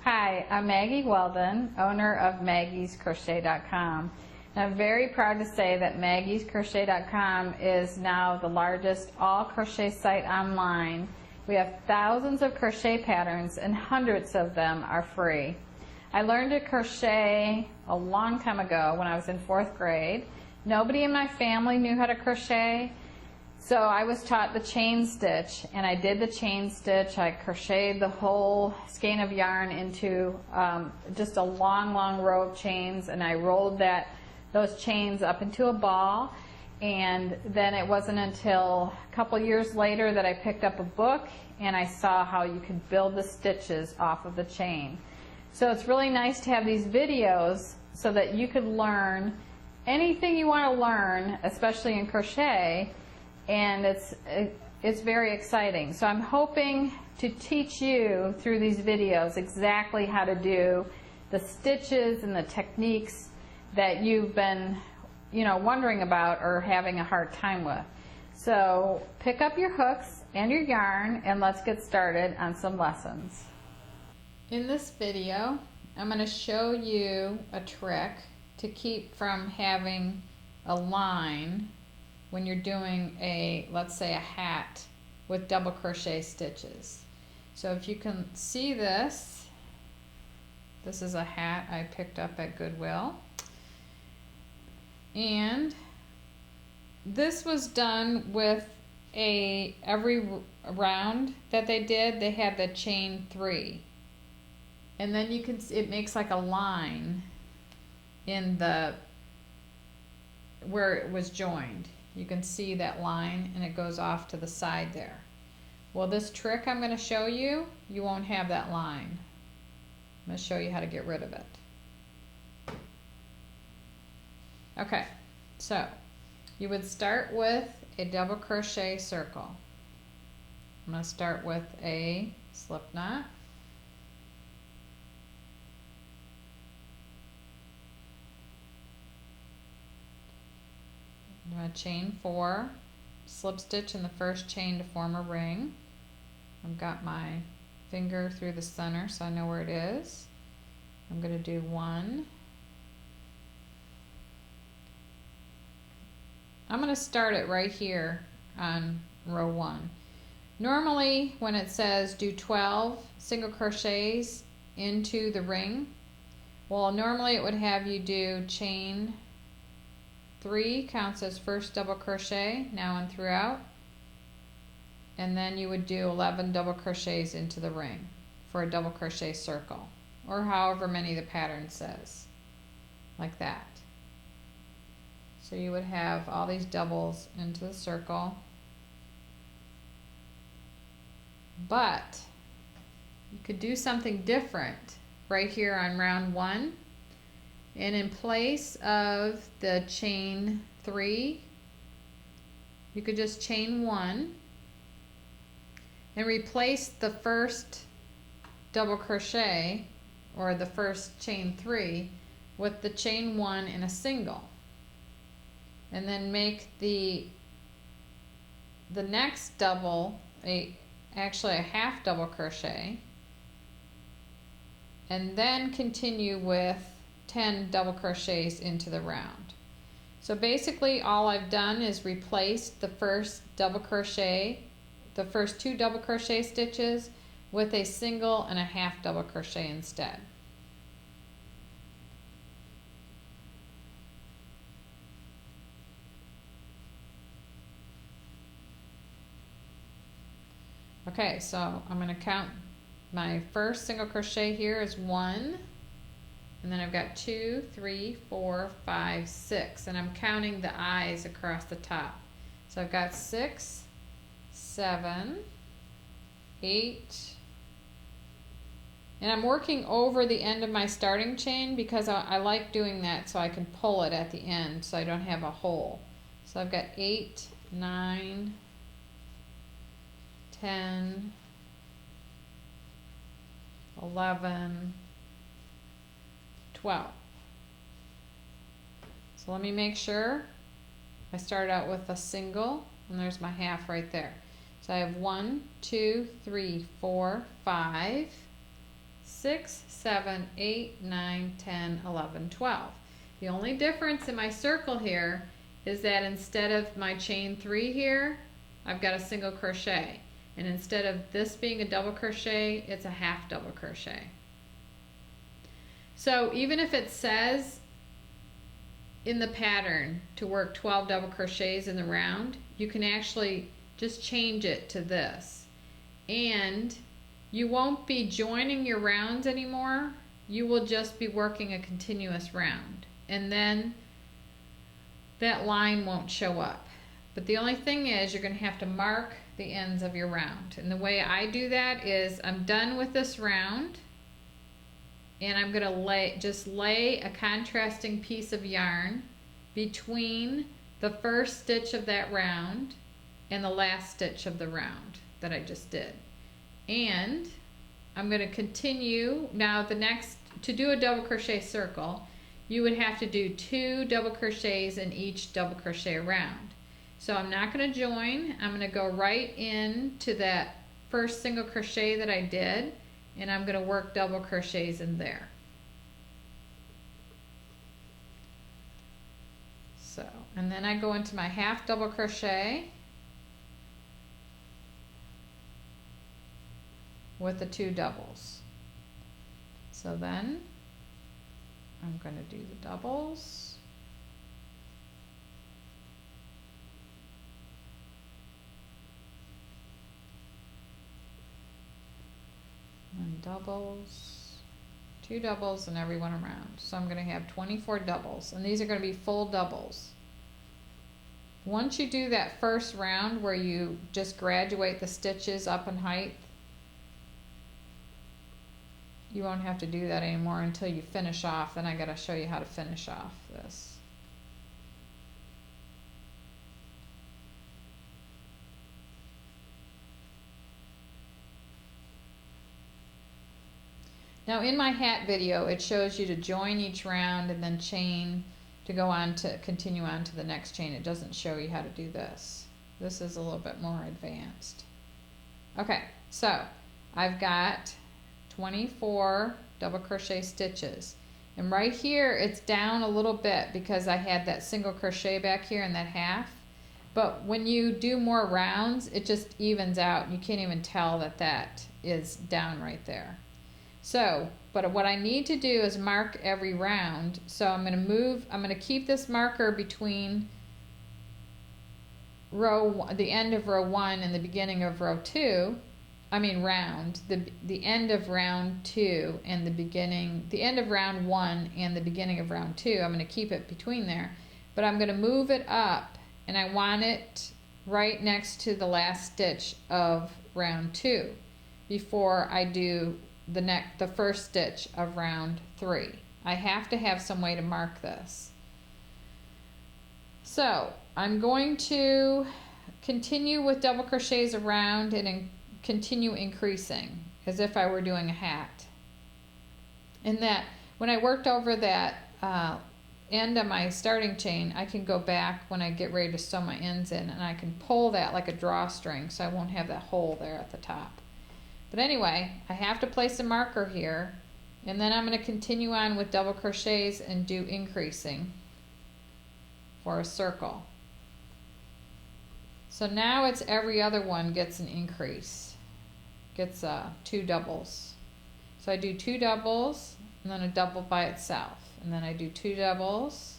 Hi, I'm Maggie Weldon, owner of MaggiesCrochet.com. And I'm very proud to say that MaggiesCrochet.com is now the largest all-crochet site online. We have thousands of crochet patterns and hundreds of them are free. I learned to crochet a long time ago when I was in 4th grade. Nobody in my family knew how to crochet, so I was taught the chain stitch, and I did the chain stitch. I crocheted the whole skein of yarn into just a long row of chains, and I rolled those chains up into a ball. And then it wasn't until a couple years later that I picked up a book and I saw how you could build the stitches off of the chain. So it's really nice to have these videos so that you could learn anything you want to learn, especially in crochet, and it's very exciting. So I'm hoping to teach you through these videos exactly how to do the stitches and the techniques that you've been wondering about or having a hard time with. So pick up your hooks and your yarn and let's get started on some lessons. In this video, I'm going to show you a trick to keep from having a line when you're doing let's say a hat with double crochet stitches. So if you can see this is a hat I picked up at Goodwill. And this was done with every round that they did, they had the chain 3. And then you can see it makes like a line in where it was joined. You can see that line and it goes off to the side there. Well, this trick I'm going to show you, you won't have that line. I'm going to show you how to get rid of it. Okay, so you would start with a double crochet circle. I'm going to start with a slip knot. I'm going to chain 4, slip stitch in the first chain to form a ring. I've got my finger through the center so I know where it is. I'm going to do 1. I'm going to start it right here on row 1. Normally when it says do 12 single crochets into the ring, well, normally it would have you do chain 3 counts as first double crochet now and throughout, and then you would do 11 double crochets into the ring for a double crochet circle, or however many the pattern says, like that. So you would have all these doubles into the circle, but you could do something different right here on round 1. And in place of the chain 3, you could just chain 1 and replace the first double crochet or the first chain 3 with the chain 1 in a single, and then make the next double actually a half double crochet, and then continue with 10 double crochets into the round. So basically all I've done is replaced the first double crochet, the first 2 double crochet stitches with a single and a half double crochet instead. Okay, so I'm going to count my first single crochet here is 1. And then I've got 2, 3, 4, 5, 6, and I'm counting the eyes across the top. So I've got 6, 7, 8, and I'm working over the end of my starting chain because I like doing that so I can pull it at the end so I don't have a hole. So I've got 8, 9, 10, 11, 12. So let me make sure I start out with a single, and there's my half right there. So I have 1, 2, 3, 4, 5, 6, 7, 8, 9, 10, 11, 12. The only difference in my circle here is that instead of my chain 3 here, I've got a single crochet. And instead of this being a double crochet, it's a half double crochet. So even if it says in the pattern to work 12 double crochets in the round, you can actually just change it to this. And you won't be joining your rounds anymore. You will just be working a continuous round. And then that line won't show up. But the only thing is you're going to have to mark the ends of your round. And the way I do that is I'm done with this round and I'm going to just lay a contrasting piece of yarn between the first stitch of that round and the last stitch of the round that I just did. And I'm going to continue. Now to do a double crochet circle, you would have to do 2 double crochets in each double crochet round. So I'm not going to join. I'm going to go right into that first single crochet that I did, and I'm going to work double crochets in there. So, and then I go into my half double crochet with the 2 doubles. So then I'm going to do the doubles. And doubles, 2 doubles and every one around. So I'm going to have 24 doubles, and these are going to be full doubles. Once you do that first round where you just graduate the stitches up in height, you won't have to do that anymore until you finish off. Then I got to show you how to finish off this. Now in my hat video, it shows you to join each round and then chain to go on to continue on to the next chain. It doesn't show you how to do this. This is a little bit more advanced. Okay, so I've got 24 double crochet stitches. And right here, it's down a little bit because I had that single crochet back here in that half. But when you do more rounds, it just evens out. You can't even tell that that is down right there. So, but what I need to do is mark every round. So I'm going to keep this marker between the end of row 1 and the beginning of row 2. I mean round, the end of round 2 and the end of round 1 and the beginning of round 2. I'm going to keep it between there, but I'm going to move it up, and I want it right next to the last stitch of round 2 before I do the first stitch of round 3. I have to have some way to mark this. So I'm going to continue with double crochets around and continue increasing as if I were doing a hat. And that when I worked over that end of my starting chain, I can go back when I get ready to sew my ends in, and I can pull that like a drawstring so I won't have that hole there at the top. But anyway, I have to place a marker here, and then I'm going to continue on with double crochets and do increasing for a circle. So now it's every other one gets an increase, gets 2 doubles. So I do 2 doubles and then a double by itself, and then I do 2 doubles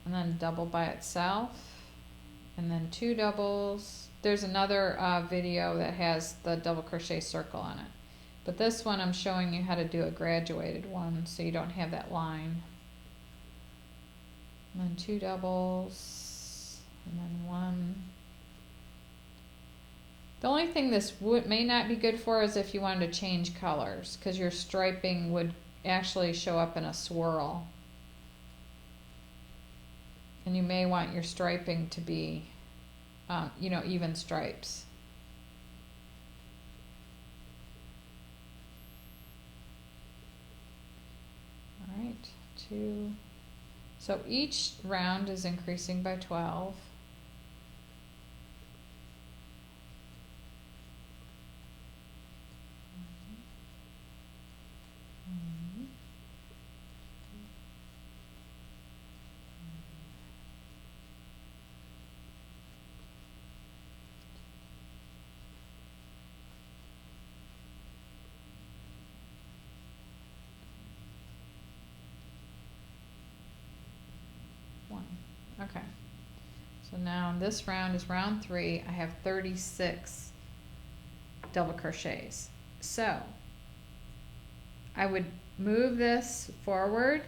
and then a double by itself, and then 2 doubles. There's another video that has the double crochet circle on it, but this one I'm showing you how to do a graduated one so you don't have that line. And then 2 doubles and then 1. The only thing this may not be good for is if you wanted to change colors, because your striping would actually show up in a swirl, and you may want your striping to be even stripes. All right, 2. So each round is increasing by 12. Okay. So now this round is round 3. I have 36 double crochets. So I would move this forward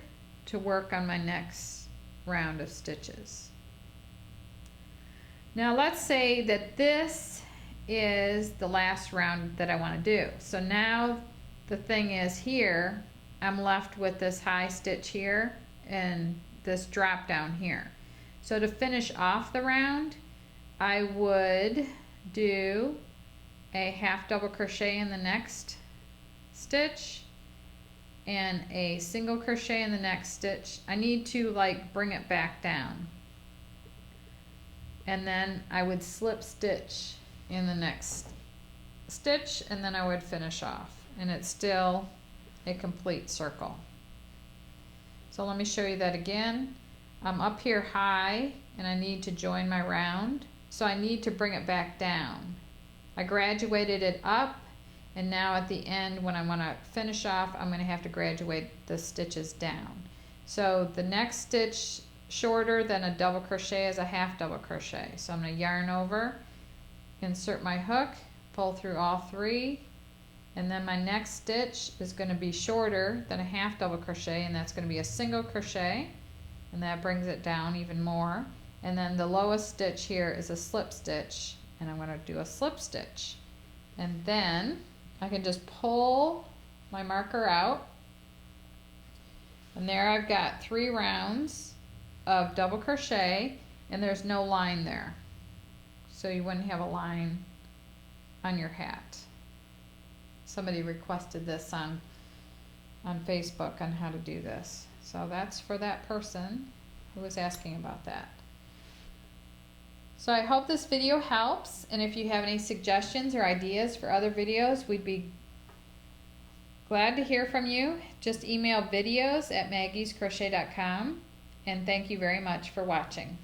to work on my next round of stitches. Now let's say that this is the last round that I want to do. So now the thing is, here I'm left with this high stitch here and this drop down here. So to finish off the round, I would do a half double crochet in the next stitch and a single crochet in the next stitch. I need to like bring it back down, and then I would slip stitch in the next stitch, and then I would finish off, and it's still a complete circle. So let me show you that again. I'm up here high and I need to join my round, so I need to bring it back down. I graduated it up, and now at the end when I want to finish off, I'm going to have to graduate the stitches down. So the next stitch shorter than a double crochet is a half double crochet. So I'm going to yarn over, insert my hook, pull through all 3, and then my next stitch is going to be shorter than a half double crochet, and that's going to be a single crochet, and that brings it down even more. And then the lowest stitch here is a slip stitch, and I'm going to do a slip stitch, and then I can just pull my marker out, and there I've got 3 rounds of double crochet, and there's no line there, so you wouldn't have a line on your hat. Somebody requested this on Facebook on how to do this, so that's for that person who was asking about that. So I hope this video helps, and if you have any suggestions or ideas for other videos, we'd be glad to hear from you. Just email videos@maggiescrochet.com, and thank you very much for watching.